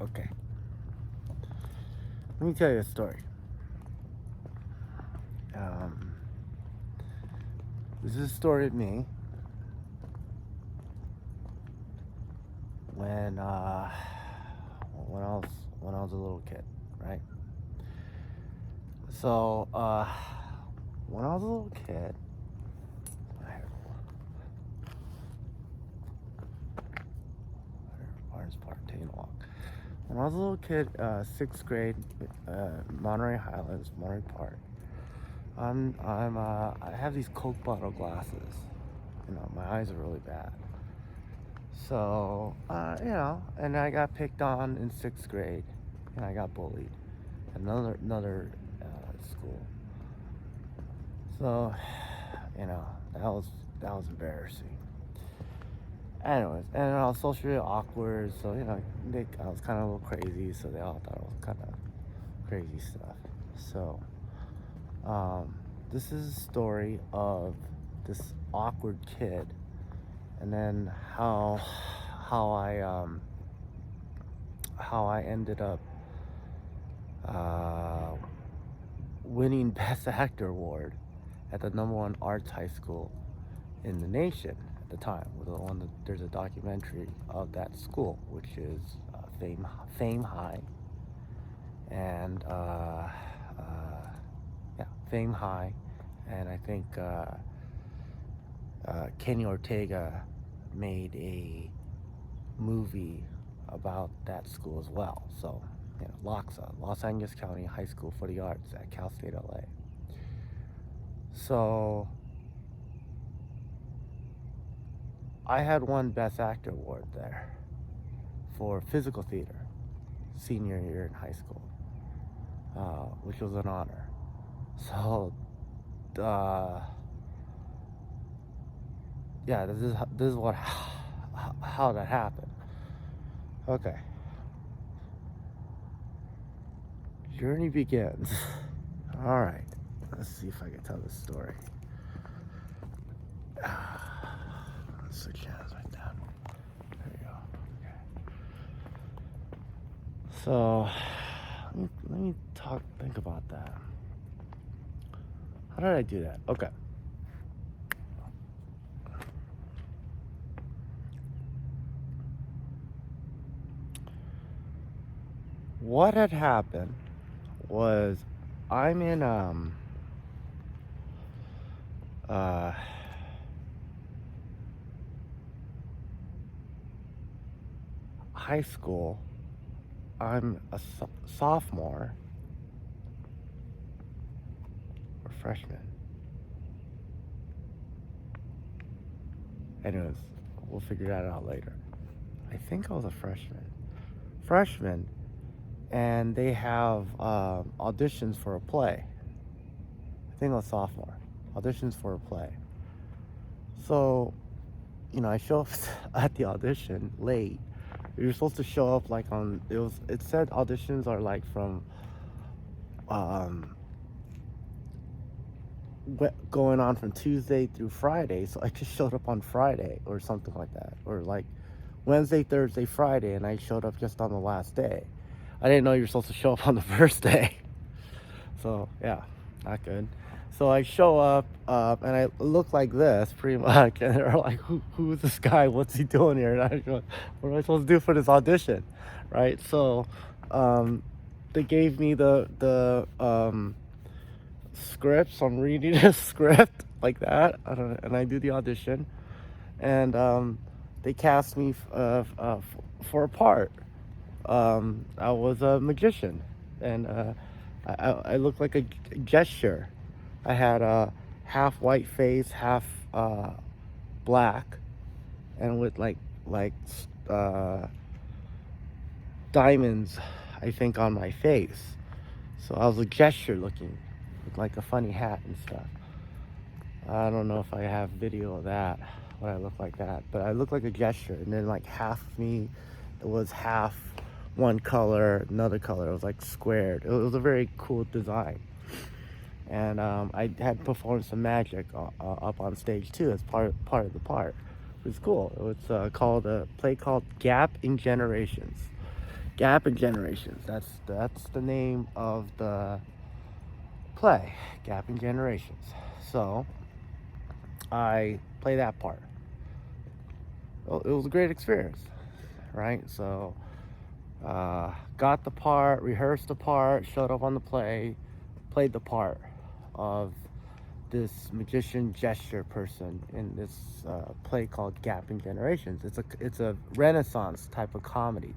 Okay. Let me tell you a story. This is a story of me when when I was a little kid, right? So when I was a little kid, taking a walk. When I was a little kid, sixth grade, Monterey Highlands, Monterey Park. I have these Coke bottle glasses. My eyes are really bad. So, and I got picked on in sixth grade, and I got bullied at another school. So, that was embarrassing. Anyways, and I was socially awkward, so I was kind of a little crazy, so they all thought I was kind of crazy stuff. So, this is a story of this awkward kid, and then how I ended up winning Best Actor award at the #1 arts high school in the nation at the time. There's a documentary of that school, which is Fame High, and Fame High, and I think Kenny Ortega made a movie about that school as well. So, LACHSA, Los Angeles County High School for the Arts at Cal State LA. So, I had won Best Actor award there for physical theater, senior year in high school, which was an honor. So, this is how that happened. Okay. Journey begins. All right. Let's see if I can tell this story. Let's switch hands like that. There you go. Okay. So, let me think about that. How did I do that? Okay. What had happened was I'm in high school. I'm a sophomore or freshman. Anyways, we'll figure that out later. I think I was a freshman, and they have auditions for a play. I think I was sophomore. Auditions for a play. So, I show up at the audition late. You're supposed to show up it said auditions are like from going on from Tuesday through Friday. So I just showed up on Friday or something like that, or like Wednesday, Thursday, Friday, and I showed up just on the last day. I didn't know you were supposed to show up on the first day. So, yeah, not good. So I show up, and I look like this, pretty much. And they're like, who is this guy? What's he doing here? And I go, what am I supposed to do for this audition? Right? So they gave me the script. So I'm reading a script like that. And I do the audition. And they cast me for a part. I was a magician. And I looked like a gesture. I had a half white face, half black, and with like diamonds, I think, on my face. So I was a gesture looking, with like a funny hat and stuff. I don't know if I have video of that, what I look like that, but I look like a gesture. And then like half of me, it was half one color, another color. It was like squared. It was a very cool design. And I had performed some magic up on stage too as part of the part. It was cool. It was called a play called Gap in Generations. Gap in Generations. That's the name of the play, Gap in Generations. So I play that part. Well, it was a great experience, right? So got the part, rehearsed the part, showed up on the play, played the part of this magician gesture person in this play called Gap in Generations. It's a Renaissance type of comedy.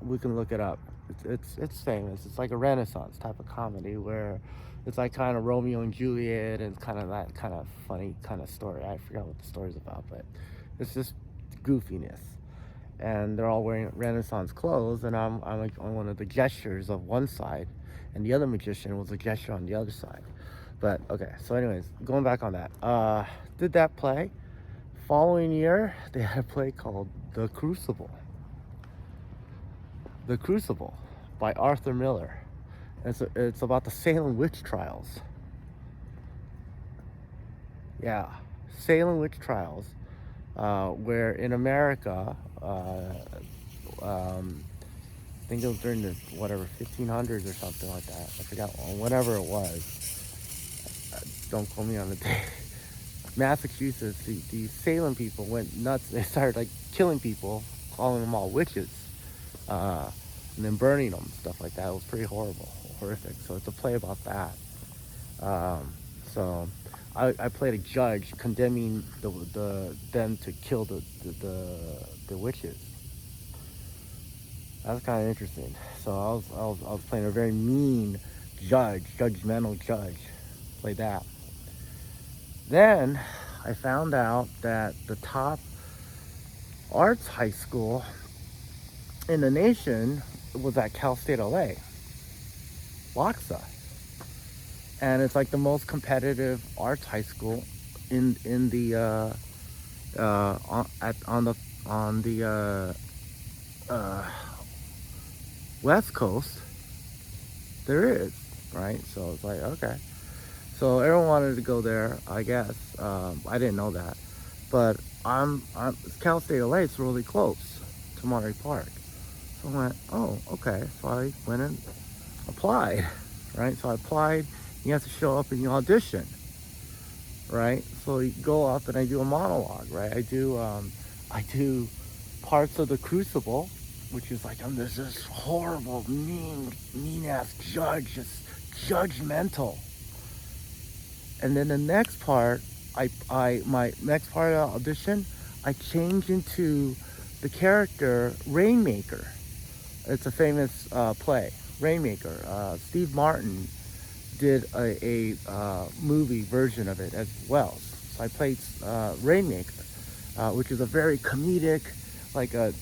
We can look it up. It's famous. It's like a Renaissance type of comedy where it's like kind of Romeo and Juliet and kind of that kind of funny kind of story. I forgot what the story's about, but it's just goofiness. And they're all wearing Renaissance clothes, and I'm like on one of the gestures of one side, and the other magician was a gesture on the other side. But okay, so anyways, going back on that, did that play. Following year, they had a play called The Crucible. The Crucible by Arthur Miller. It's about the Salem witch trials. Yeah, Salem witch trials, where in America, I think it was during the whatever 1500s or something like that. I forgot whatever it was. Don't quote me on the day. Massachusetts, the Salem people went nuts. They started like killing people, calling them all witches, and then burning them, stuff like that. It was pretty horrific. So it's a play about that. So I played a judge condemning them to kill the witches. That was kind of interesting. So I was playing a very mean judgmental judge. Played that. Then I found out that the top arts high school in the nation was at Cal State LA, LACHSA, and it's like the most competitive arts high school in the on the West Coast. There is, right? So it's like, okay. So everyone wanted to go there, I guess. I didn't know that, but Cal State LA. It's really close to Monterey Park. So I went, oh, okay. So I went and applied, right? So I applied. You have to show up and you audition, right? So you go up and I do a monologue, right? I do parts of The Crucible, which is like I'm this horrible, mean ass judge, just judgmental. And then the next part, my next part of the audition, I change into the character Rainmaker. It's a famous play, Rainmaker. Steve Martin did a movie version of it as well. So I played Rainmaker, which is a very comedic, like a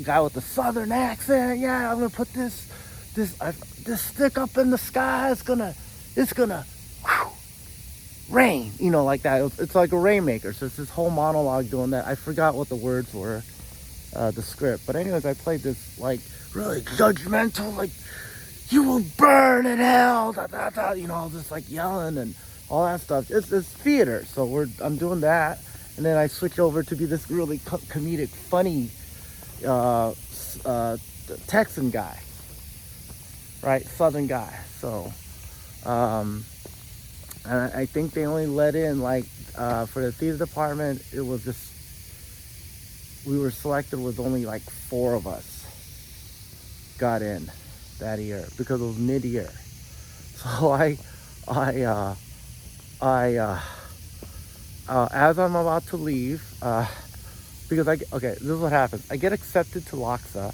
guy with a southern accent. Yeah, I'm gonna put this stick up in the sky. It's gonna whew, rain, like that. It's like a Rainmaker. So it's this whole monologue doing that. I forgot what the words were, the script. But anyways, I played this like really judgmental, like you will burn in hell, just like yelling and all that stuff. It's theater, so I'm doing that, and then I switch over to be this really comedic, funny Texan guy, right? Southern guy. So, and I think they only let in like for the theater department, it was just we were selected with only like 4 of us got in that year because it was mid-year. So as I'm about to leave, because this is what happens. I get accepted to LACHSA,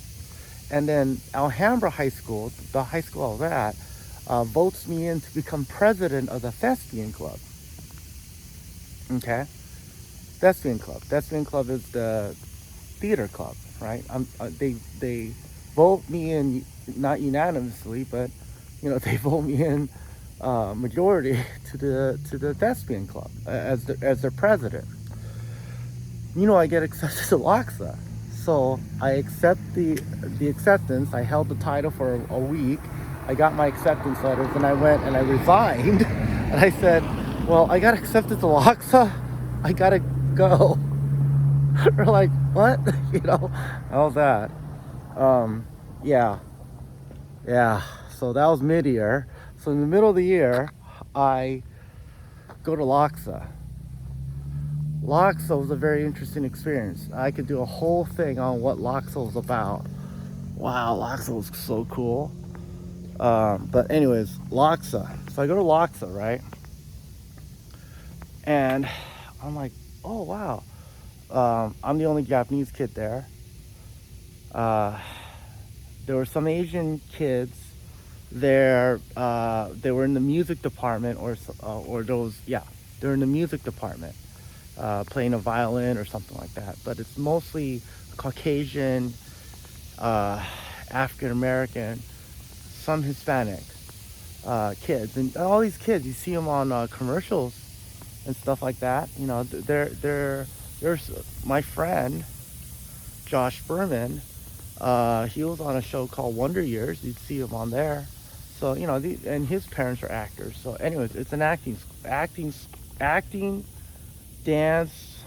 and then Alhambra High School, the high school I was at, votes me in to become president of the Thespian Club. Okay, Thespian Club is the theater club, right? They vote me in, not unanimously, but they vote me in majority to the Thespian Club as their president. I get accepted to LACHSA, so I accept the acceptance. I held the title for a week. I got my acceptance letters, and I went and I resigned. And I said, well, I got accepted to LACHSA, I gotta go. They're like, what? How's that? Um, yeah, yeah. So that was mid-year. So in the middle of the year, I go to LACHSA. LACHSA was a very interesting experience. I could do a whole thing on what LACHSA was about. Wow, LACHSA was so cool. But anyways, LACHSA. So I go to LACHSA, right? And I'm like, oh wow. I'm the only Japanese kid there. Uh, there were some Asian kids there. They were in the music department, or those, yeah, they're in the music department, playing a violin or something like that. But it's mostly Caucasian, uh, African American, some Hispanic kids, and all these kids. You see them on commercials and stuff like that. You know, there's my friend Josh Berman. He was on a show called Wonder Years. You'd see him on there. So you know, and his parents are actors. So, anyways, it's an acting, dance,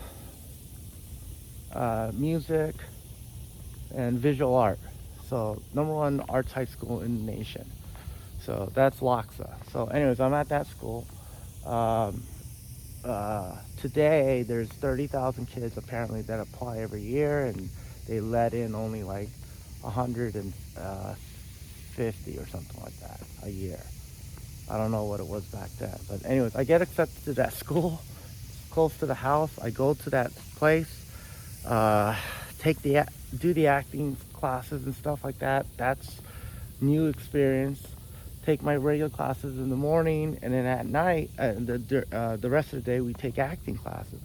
music, and visual art. So, number one arts high school in the nation. So that's LACHSA. So, anyways, I'm at that school. Um, Today, there's 30,000 kids apparently that apply every year, and they let in only like 150 or something like that a year. I don't know what it was back then, but anyways, I get accepted to that school. It's close to the house. I go to that place, uh, take the do the acting classes and stuff like that. That's new experience. Take my regular classes in the morning, and then at night, the rest of the day, we take acting classes.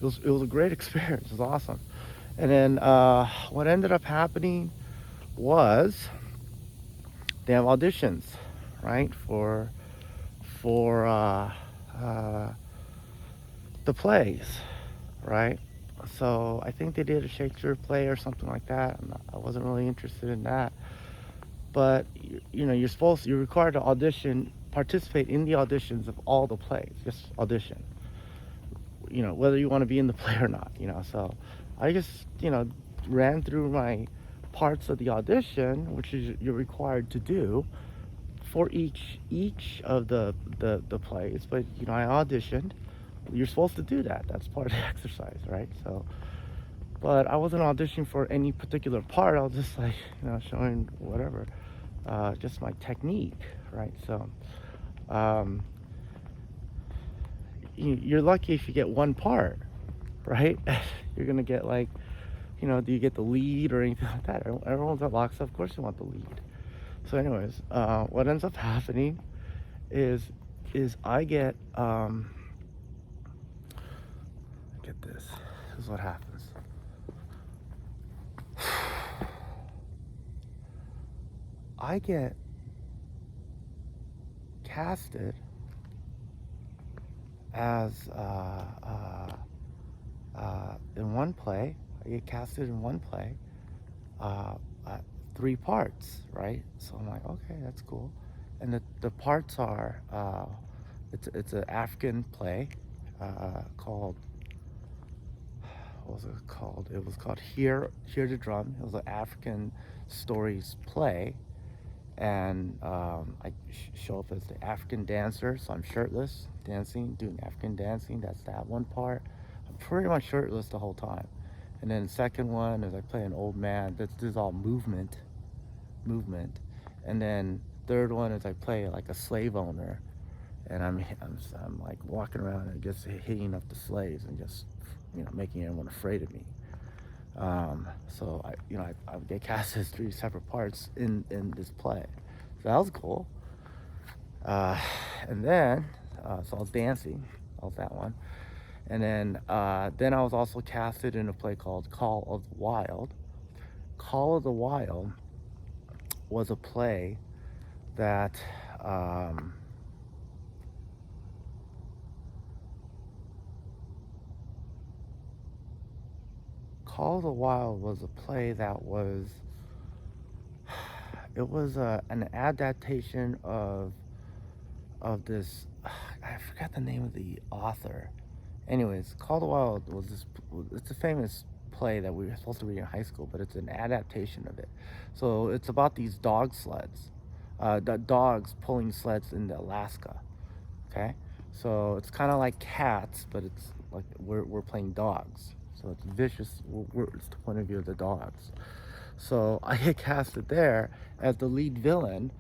It was a great experience. It was awesome. And then what ended up happening was they have auditions, right, for uh, the plays, right? So I think they did a Shakespeare play or something like that. I wasn't really interested in that. But you know, you're required to participate in the auditions of all the plays. Just audition. You know, whether you want to be in the play or not. You know, so I just, you know, ran through my parts of the audition, which is you're required to do for each of the plays. But you know, I auditioned. You're supposed to do that. That's part of the exercise, right? So, but I wasn't auditioning for any particular part. I was just like, you know, showing whatever, just my technique, right? So, um, you're lucky if you get one part, right? You're gonna get like, you know, do you get the lead or anything like that? Everyone's at LACHSA, of course you want the lead. So, anyways, what ends up happening is I get get this. This is what happens. I get casted as in one play. I get casted in one play, uh, uh, 3 parts, right? So I'm like, okay, that's cool. And the parts are it's an African play called, what was it called? It was called Hear the Drum. It was an African stories play, and I show up as the African dancer, so I'm shirtless, dancing, doing African dancing. That's that one part. I'm pretty much shirtless the whole time. And then the second one is I play an old man. This is all movement. And then third one is I play like a slave owner, and I'm like walking around and just hitting up the slaves and just, you know, making everyone afraid of me. So I get cast as 3 separate parts in this play. So that was cool. Uh, and then so I was dancing. That was that one. And then I was also casted in a play called Call of the Wild. Call of the Wild was a play that Call of the Wild was a play that was, it was an adaptation of this, I forgot the name of the author. Anyways, Call of the Wild was this, it's a famous play that we were supposed to read in high school, but it's an adaptation of it. So it's about these dog sleds, the dogs pulling sleds in Alaska. Okay, so it's kind of like Cats, but it's like we're playing dogs. So it's vicious. It's the point of view of the dogs. So I get casted there as the lead villain,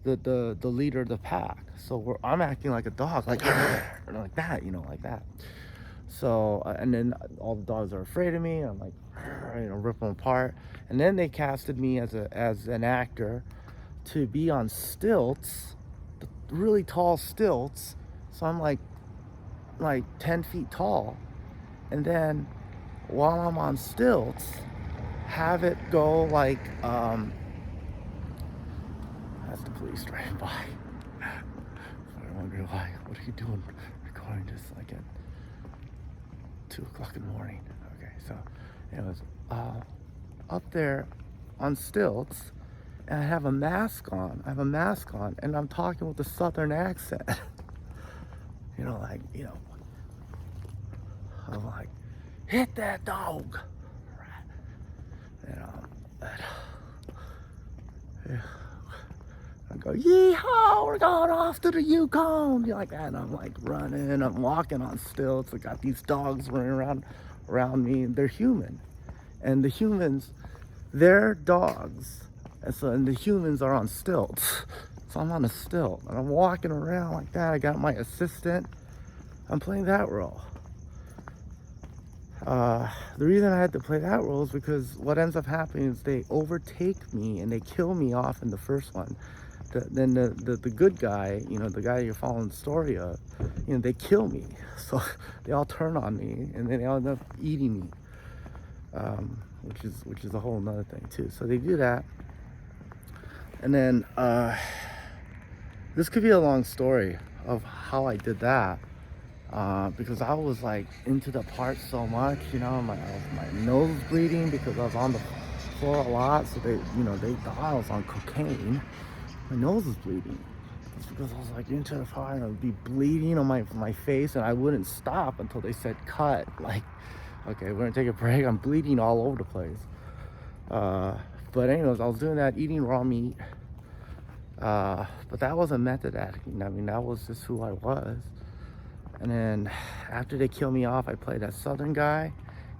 the leader of the pack. So I'm acting like a dog, like like that, like that. So and then all the dogs are afraid of me. I'm like, rip them apart. And then they casted me as an actor to be on stilts, really tall stilts. So I'm like 10 feet tall, and then while I'm on stilts, have it go like that's the police driving by. I wonder why. What are you doing recording this like at 2 o'clock in the morning? Okay, so anyways, up there on stilts, and I have a mask on. And I'm talking with a southern accent. I'm like, hit that dog. Yeah. I go, yeehaw, we're going off to the Yukon. Like that. And I'm like running, I'm walking on stilts. I got these dogs running around me, and they're human. And the humans, they're dogs. And the humans are on stilts. So I'm on a stilt, and I'm walking around like that. I got my assistant. I'm playing that role. The reason I had to play that role is because what ends up happening is they overtake me and they kill me off in the first one. Then the good guy, the guy you're following the story of, they kill me. So they all turn on me, and then they all end up eating me, which is a whole nother thing too. So they do that, and then this could be a long story of how I did that. Because I was like into the part so much, my nose was bleeding because I was on the floor a lot. So they thought I was on cocaine. My nose was bleeding. It's because I was like into the part, and I would be bleeding on my face, and I wouldn't stop until they said cut. Like, okay, we're gonna take a break. I'm bleeding all over the place. But anyways, I was doing that, eating raw meat. But that wasn't method acting. I mean, that was just who I was. And then after they kill me off, I play that southern guy.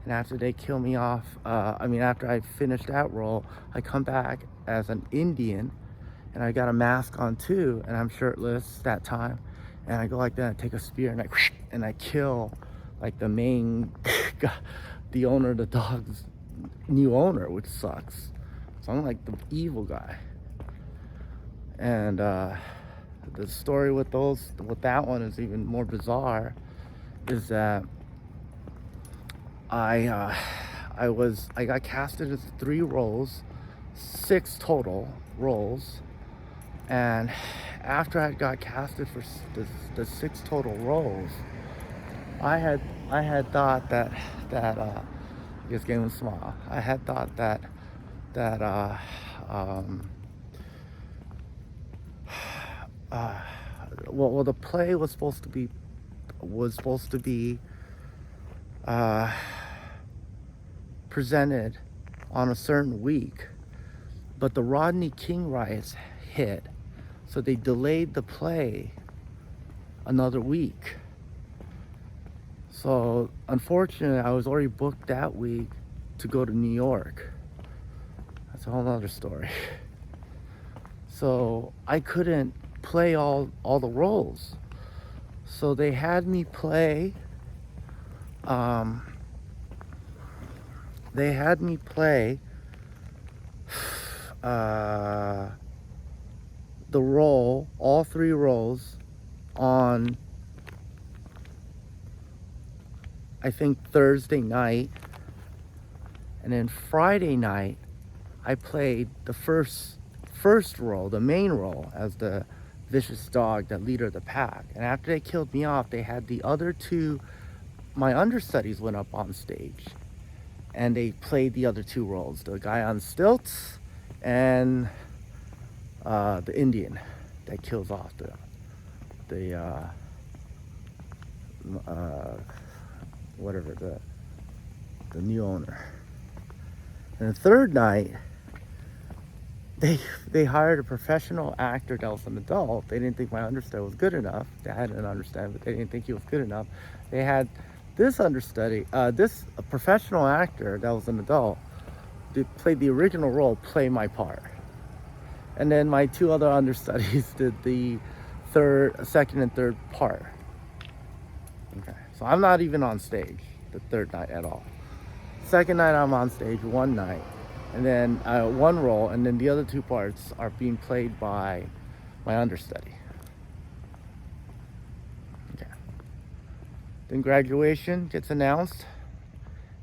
And after they kill me off, after I finish that role, I come back as an Indian, and I got a mask on too, and I'm shirtless that time. And I go like that, and take a spear, and I kill like the main the owner of the dog's new owner, which sucks. So I'm like the evil guy. And the story with that one is even more bizarre. Is that I got casted as 3 roles, 6 total roles, and after I got casted for the 6 total roles, I had thought that I guess game was small. I had thought that well, the play was supposed to be presented on a certain week, but the Rodney King riots hit, so they delayed the play another week. So unfortunately, I was already booked that week to go to New York. That's a whole other story. So I couldn't play all the roles. So they had me play the role, all 3 roles, on I think Thursday night, and then Friday night I played the first role, the main role, as the vicious dog, the leader of the pack. And after they killed me off, they had the other 2, my understudies went up on stage, and they played the other 2 roles, the guy on stilts and the Indian that kills off the new owner. And the third night, they hired a professional actor that was an adult. They didn't think my understudy was good enough. They had an understudy, but they didn't think he was good enough. They had this understudy, this a professional actor that was an adult, that played the original role, play my part. And then my two other understudies did the second and third part. Okay, so I'm not even on stage the third night at all. Second night I'm on stage one night, and then one role, and then the other two parts are being played by my understudy. Okay. Then graduation gets announced,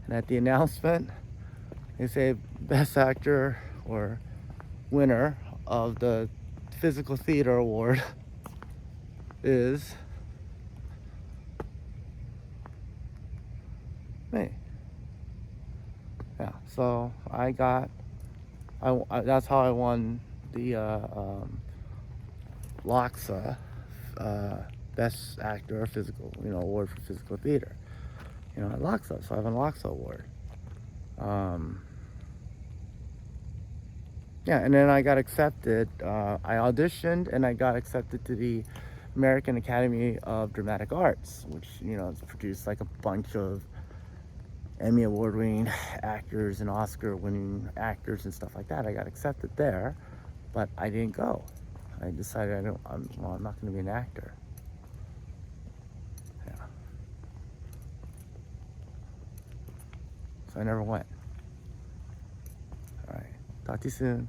and at the announcement, they say best actor or winner of the physical theater award is me. Yeah, so that's how I won the LACHSA Best Actor Physical, award for physical theater. At LACHSA, so I have a LACHSA award. Yeah, and then I got accepted. I auditioned and I got accepted to the American Academy of Dramatic Arts, which it's produced like a bunch of Emmy award-winning actors and Oscar-winning actors and stuff like that. I got accepted there, but I didn't go. I decided I'm not going to be an actor. Yeah. So I never went. All right. Talk to you soon.